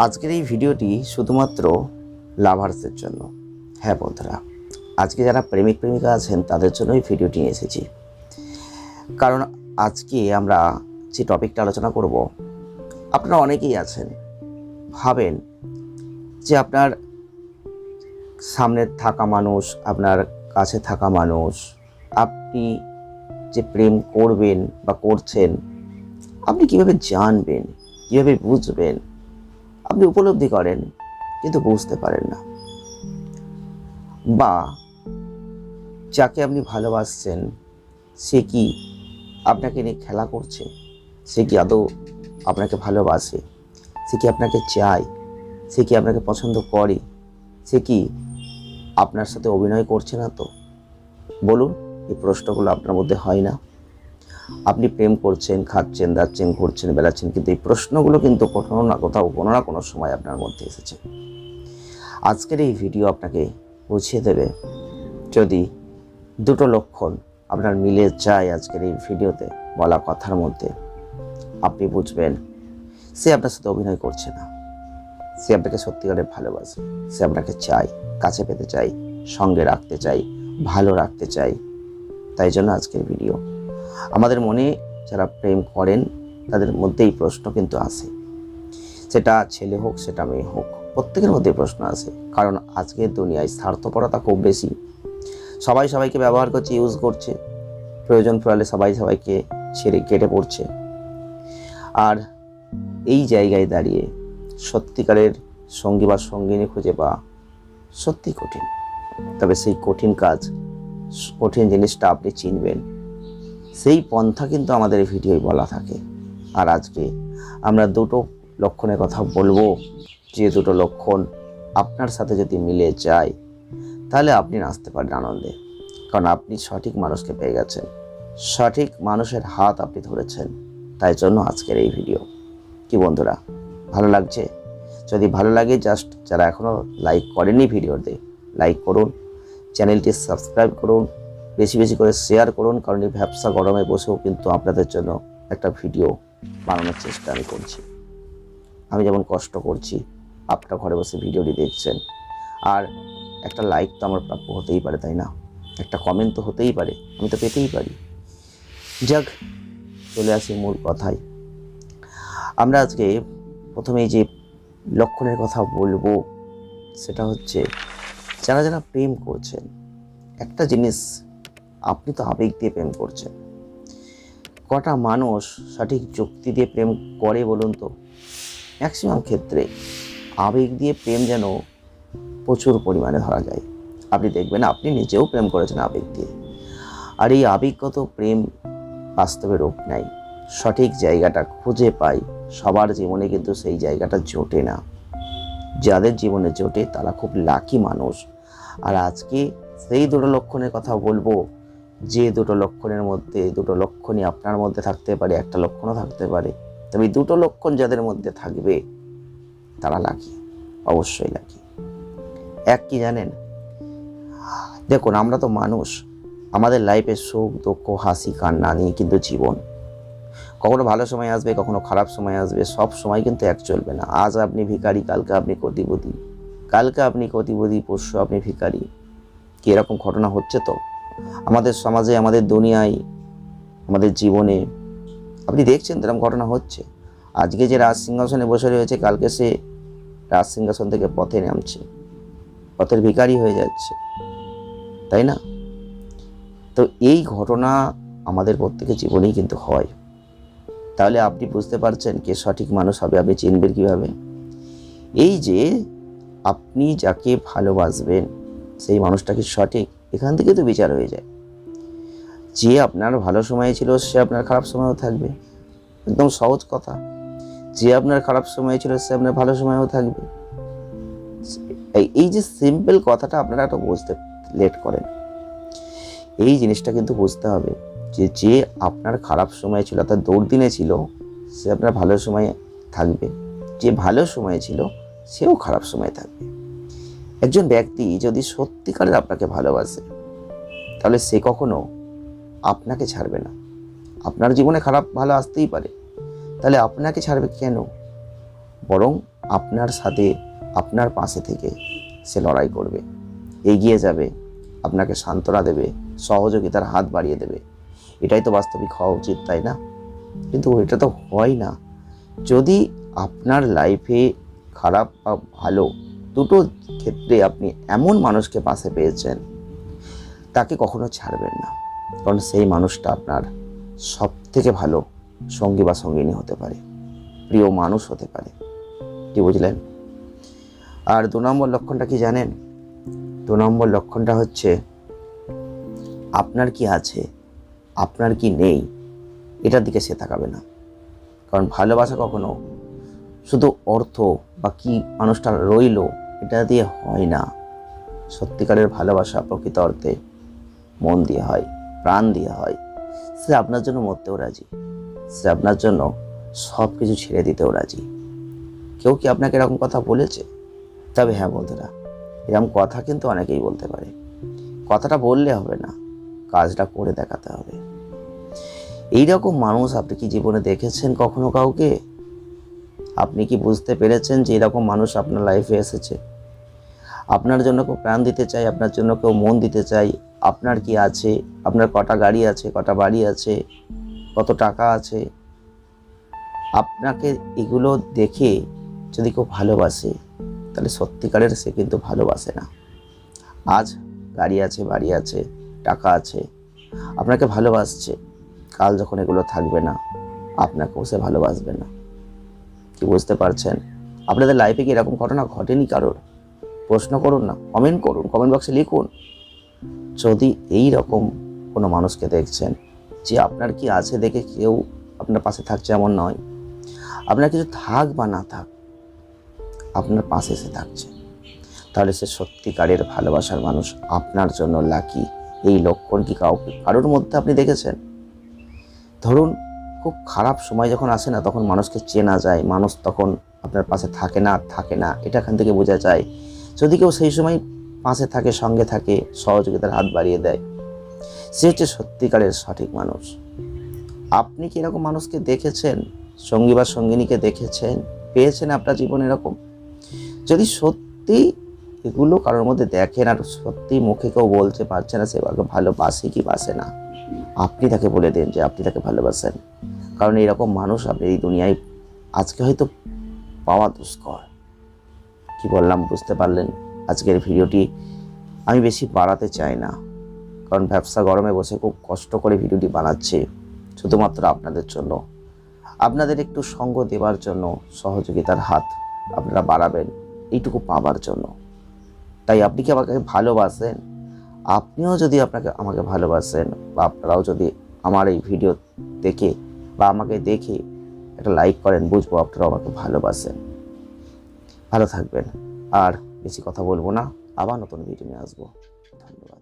আজকের এই ভিডিওটি শুধুমাত্র লাভার্সদের জন্য। হ্যাঁ বন্ধুরা, আজকে যারা প্রেমিক প্রেমিকা আছেন তাদের জন্য এই ভিডিওটি নিয়ে এসেছি। কারণ আজকে আমরা যে টপিকটা আলোচনা করব, আপনারা অনেকেই আছেন ভাবেন যে আপনার সামনে থাকা মানুষ, আপনার কাছে থাকা মানুষ, আপনি যে প্রেম করবেন বা করছেন, আপনি কিভাবে জানবেন, কিভাবে বুঝবেন? আপনি উপলব্ধি করেন কিন্তু বুঝতে পারেন না। বা যাকে আপনি ভালোবাসছেন সে কি আপনাকে নিয়ে খেলা করছে? সে কি আদৌ আপনাকে ভালোবাসে? সে কি আপনাকে চায়? সে কি আপনাকে পছন্দ করে? সে কি আপনার সাথে অভিনয় করছে না তো? বলুন, এই প্রশ্নগুলো আপনার মধ্যে হয় না? আপনি প্রেম করছেন, খাচ্ছেন, দাচ্ছেন, ঘুরছেন, বেড়াচ্ছেন, কিন্তু এই প্রশ্নগুলো কিন্তু কোথাও না কোথাও, কোনো না কোনো সময় আপনার মধ্যে এসেছে। আজকের এই ভিডিও আপনাকে বুঝিয়ে দেবে, যদি দুটো লক্ষণ আপনার মিলে যায় আজকের এই ভিডিওতে বলা কথার মধ্যে, আপনি বুঝবেন সে আপনার সাথে অভিনয় করছে না, সে আপনাকে সত্যিকারে ভালোবাসে, সে আপনাকে চায়, কাছে পেতে চাই, সঙ্গে রাখতে চাই, ভালো রাখতে চাই। তাই জন্য আজকের ভিডিও। আমাদের মনে যারা প্রেম করেন তাদের মধ্যে এই প্রশ্ন কিন্তু আসে, সেটা ছেলে হোক সেটা মেয়ে হোক, প্রত্যেকের মধ্যে প্রশ্ন আসে। কারণ আজকের দুনিয়ায় স্বার্থপরতা খুব বেশি। সবাই সবাইকে ব্যবহার করছে, ইউজ করছে, প্রয়োজন পড়লে সবাই সবাইকে ছেড়ে কেটে পড়ছে। আর এই জায়গায় দাঁড়িয়ে সত্যিকারের সঙ্গী বা সঙ্গিনী খুঁজে পাওয়া সত্যি কঠিন। তবে সেই কঠিন কাজ, কঠিন জিনিসটা আপনি চিনবেন, সেই পন্থা কিন্তু আমাদের এই ভিডিওয় বলা থাকে। আর আজকে আমরা দুটো লক্ষণের কথা বলবো, যে দুটো লক্ষণ আপনার সাথে যদি মিলে যায় তাহলে আপনি নাচতে পারেন আনন্দে। কারণ আপনি সঠিক মানুষকে পেয়ে গেছেন, সঠিক মানুষের হাত আপনি ধরেছেন। তাই জন্য আজকের এই ভিডিও। কি বন্ধুরা, ভালো লাগছে? যদি ভালো লাগে, জাস্ট যারা এখনও লাইক করেননি ভিডিওতে লাইক করুন, চ্যানেলটি সাবস্ক্রাইব করুন, বেশি বেশি করে শেয়ার করুন। কারণ এই ব্যবসা গরমে বসেও কিন্তু আপনাদের জন্য একটা ভিডিও বানানোর চেষ্টা আমি করছি। আমি যেমন কষ্ট করছি, আপনারা ঘরে বসে ভিডিওটি দেখছেন। আর একটা লাইক তো আমার প্রাপ্য হতেই পারে, তাই না? একটা কমেন্ট তো হতেই পারে, আমি তো পেতেই পারি। যাক, চলে আসি মূল কথায়। আমরা আজকে প্রথমেই যে লক্ষণের কথা বলবো সেটা হচ্ছে, যারা যারা প্রেম করছেন, একটা জিনিস, আপনি তো আবেগ দিয়ে প্রেম করছেন। কটা মানুষ সঠিক যুক্তি দিয়ে প্রেম করে বলুন তো? ম্যাক্সিমাম ক্ষেত্রে আবেগ দিয়ে প্রেম যেন প্রচুর পরিমাণে ধরা যায়। আপনি দেখবেন আপনি নিজেও প্রেম করেছেন আবেগ দিয়ে। আর এই আবেগগত প্রেম বাস্তবে রূপ নাই, সঠিক জায়গাটা খুঁজে পাই সবার জীবনে, কিন্তু সেই জায়গাটা জোটে না। যাদের জীবনে জোটে তারা খুব লাকি মানুষ। আর আজকে সেই দুটো লক্ষণের কথা বলবো, যে দুটো লক্ষণের মধ্যে, দুটো লক্ষণই আপনার মধ্যে থাকতে পারে, একটা লক্ষণও থাকতে পারে। তবে দুটো লক্ষণ যাদের মধ্যে থাকবে তারা লাকি, অবশ্যই লাকি। এক কি জানেন? দেখুন, আমরা তো মানুষ, আমাদের লাইফে সুখ দুঃখ, হাসি কান্না নিয়ে কিন্তু জীবন। কখনো ভালো সময় আসবে, কখনো খারাপ সময় আসবে, সব সময় কিন্তু এক চলবে না। আজ আপনি ভিখারি, কালকে আপনি কোটিপতি, কালকে আপনি কোটিপতি, পরশু আপনি ভিখারি। কি এরকম ঘটনা হচ্ছে তো আমাদের সমাজে, আমাদের দুনিয়ায়, আমাদের জীবনে? আপনি দেখছেন এরকম ঘটনা হচ্ছে। আজকে যে রাজ সিংহাসনে বসে রয়েছে, কালকে সে রাজ সিংহাসন থেকে পথে নামছে, পথের ভিখারি হয়ে যাচ্ছে, তাই না? তো এই ঘটনা আমাদের প্রত্যেকের জীবনেই কিন্তু হয়। তাহলে আপনি বুঝতে পারছেন কে সঠিক মানুষ হবে, আপনি চিনবেন কিভাবে? এই যে আপনি যাকে ভালোবাসবেন সেই মানুষটা কি সঠিক, এখান থেকে তো বিচার হয়ে যায়। যে আপনার ভালো সময় ছিল সে আপনার খারাপ সময়ও থাকবে, একদম সহজ কথা। যে আপনার খারাপ সময় ছিল সে আপনার ভালো সময়ও থাকবে। এই যে সিম্পল কথাটা আপনারা তো বুঝতে লেট করেন। এই জিনিসটা কিন্তু বুঝতে হবে যে যে আপনার খারাপ সময় ছিল, অর্থাৎ দুর্দিনে ছিল, সে আপনার ভালো সময়ে থাকবে। যে ভালো সময় ছিল সেও খারাপ সময়ে থাকবে। একজন ব্যক্তি যদি সত্যিকারের আপনাকে ভালোবাসে তাহলে সে কখনো আপনাকে ছাড়বে না। আপনার জীবনে খারাপ ভালো আসতেই পারে, তাহলে আপনাকে ছাড়বে কেন? বরং আপনার সাথে, আপনার পাশে থেকে সে লড়াই করবে, এগিয়ে যাবে, আপনাকে সান্ত্বনা দেবে, সহযোগিতার হাত বাড়িয়ে দেবে। এটাই তো বাস্তবিক হওয়া উচিত, তাই না? কিন্তু এটা তো হয় না। যদি আপনার লাইফে খারাপ বা ভালো দুটো ক্ষেত্রে আপনি এমন মানুষকে পাশে পেয়েছেন, তাকে কখনো ছাড়বেন না। কারণ সেই মানুষটা আপনার সব থেকে ভালো সঙ্গী বা সঙ্গিনী হতে পারে, প্রিয় মানুষ হতে পারে। কি বুঝলেন? আর 2 নম্বর লক্ষণটা কি জানেন? 2 নম্বর লক্ষণটা হচ্ছে আপনার কি আছে, আপনার কি নেই, এটার দিকে সে তাকাবে না। কারণ ভালোবাসা কখনো শুধু অর্থ বা কি মানুষটা রইল এটা দিয়ে হয় না। সত্যিকারের ভালোবাসা প্রকৃত অর্থে মন দিয়ে হয়, প্রাণ দিয়ে হয়। সে আপনার জন্য মরতেও রাজি, সে আপনার জন্য সব কিছু ছেড়ে দিতেও রাজি। কেউ কি আপনাকে এরকম কথা বলেছে? তবে হ্যাঁ বন্ধুরা, এরকম কথা কিন্তু অনেকেই বলতে পারে। কথাটা বললে হবে না, কাজটা করে দেখাতে হবে। এইরকম মানুষ আপনি কি জীবনে দেখেছেন কখনো কাউকে? আপনি কি বুঝতে পেরেছেন যে এরকম মানুষ আপনার লাইফে এসেছে? আপনার জন্য কেউ প্রাণ দিতে চাই, আপনার জন্য কেউ মন দিতে চাই। আপনার কি আছে, আপনার কটা গাড়ি আছে, কটা বাড়ি আছে, কত টাকা আছে, আপনাকে এগুলো দেখে যদি কেউ ভালোবাসে, তাহলে সত্যিকারের সে কিন্তু ভালোবাসে না। আজ গাড়ি আছে, বাড়ি আছে, টাকা আছে, আপনাকে ভালোবাসছে। কাল যখন এগুলো থাকবে না, আপনাকেও সে ভালোবাসবে না। কি বুঝতে পারছেন? আপনাদের লাইফে কি এরকম ঘটনা ঘটেনি কারোর? প্রশ্ন করুন না, কমেন্ট করুন, কমেন্ট বক্সে লিখুন। যদি এই রকম কোনো মানুষকে দেখছেন যে আপনার কি আছে দেখে কেউ আপনার পাশে থাকছে এমন নয়, আপনার কিছু থাক বা না থাক আপনার পাশে এসে থাকছে, তাহলে সে সত্যিকারের ভালোবাসার মানুষ, আপনার জন্য লাকি। এই লক্ষণ কি কারোর মধ্যে আপনি দেখেছেন? ধরুন খুব খারাপ সময় যখন আসে না, তখন মানুষকে চেনা যায়, মানুষ তখন আপনার পাশে থাকে না, এটা এখান থেকে বোঝা যায়। যদি কেউ সেই সময় পাশে থাকে, সঙ্গে থাকে, সহযোগিতার হাত বাড়িয়ে দেয়, সে হচ্ছে সত্যিকারের সঠিক মানুষ। আপনি কি এরকম মানুষকে দেখেছেন? সঙ্গী বা সঙ্গিনীকে দেখেছেন, পেয়েছেন আপনার জীবনে এরকম? যদি সত্যি এগুলো কারোর মধ্যে দেখেন আর সত্যি মুখে কেউ বলতে পারছে না সে ভালোবাসে কি বাসে না, আপনি তাকে বলে দেন যে আপনি তাকে ভালোবাসেন। কারণ এইরকম মানুষ আপনি এই দুনিয়ায় আজকে হয়তো পাওয়া দুষ্কর। কি বললাম বুঝতে পারলেন? আজকের ভিডিওটি আমি বেশি বাড়াতে চাই না, কারণ ব্যবসা গরমে বসে খুব কষ্ট করে ভিডিওটি বানাচ্ছি শুধুমাত্র আপনাদের জন্য, আপনাদের একটু সঙ্গ দেওয়ার জন্য, সহযোগিতার হাত আপনারা বাড়াবেন এইটুকু পাবার জন্য। তাই আপনি কি আমাকে ভালোবাসেন? আপনিও যদি আমাকে ভালোবাসেন, বা আপনারাও যদি আমার এই ভিডিও দেখে বা আমাকে দেখে একটা লাইক করেন, বুঝবো আপনারাও আমাকে ভালোবাসেন। ভালো থাকবেন। আর বেশি কথা বলবো না, আবার নতুন ভিডিও নিয়ে আসবো। ধন্যবাদ।